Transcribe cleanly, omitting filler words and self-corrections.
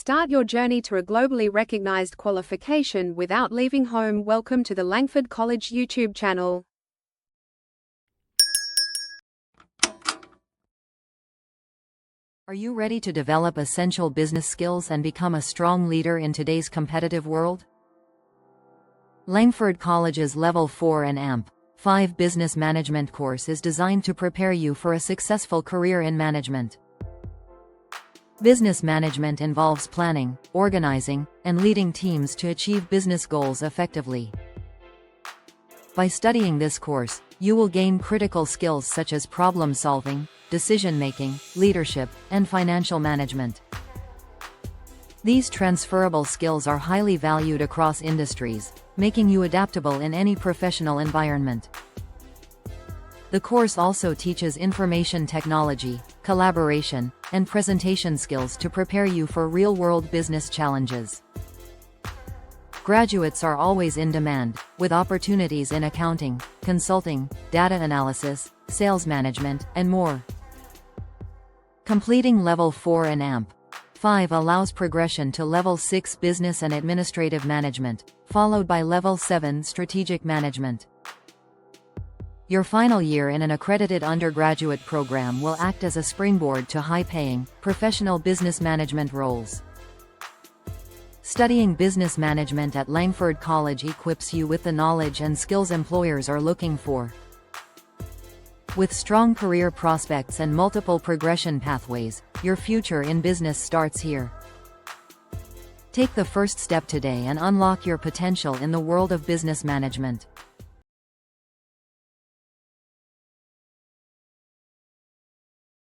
Start your journey to a globally recognized qualification without leaving home. Welcome to the Langford College YouTube channel. Are you ready to develop essential business skills and become a strong leader in today's competitive world? Langford College's Level 4 and AMP 5 Business Management course is designed to prepare you for a successful career in management. Business management involves planning, organizing, and leading teams to achieve business goals effectively. By studying this course, you will gain critical skills such as problem solving, decision-making, leadership, and financial management. These transferable skills are highly valued across industries, making you adaptable in any professional environment. The course also teaches information technology, collaboration, and presentation skills to prepare you for real-world business challenges. Graduates are always in demand, with opportunities in accounting, consulting, data analysis, sales management, and more. Completing Level 4 and AMP 5 allows progression to Level 6 Business and Administrative Management, followed by Level 7 Strategic Management. Your final year in an accredited undergraduate program will act as a springboard to high-paying, professional business management roles. Studying business management at Langford College equips you with the knowledge and skills employers are looking for. With strong career prospects and multiple progression pathways, your future in business starts here. Take the first step today and unlock your potential in the world of business management.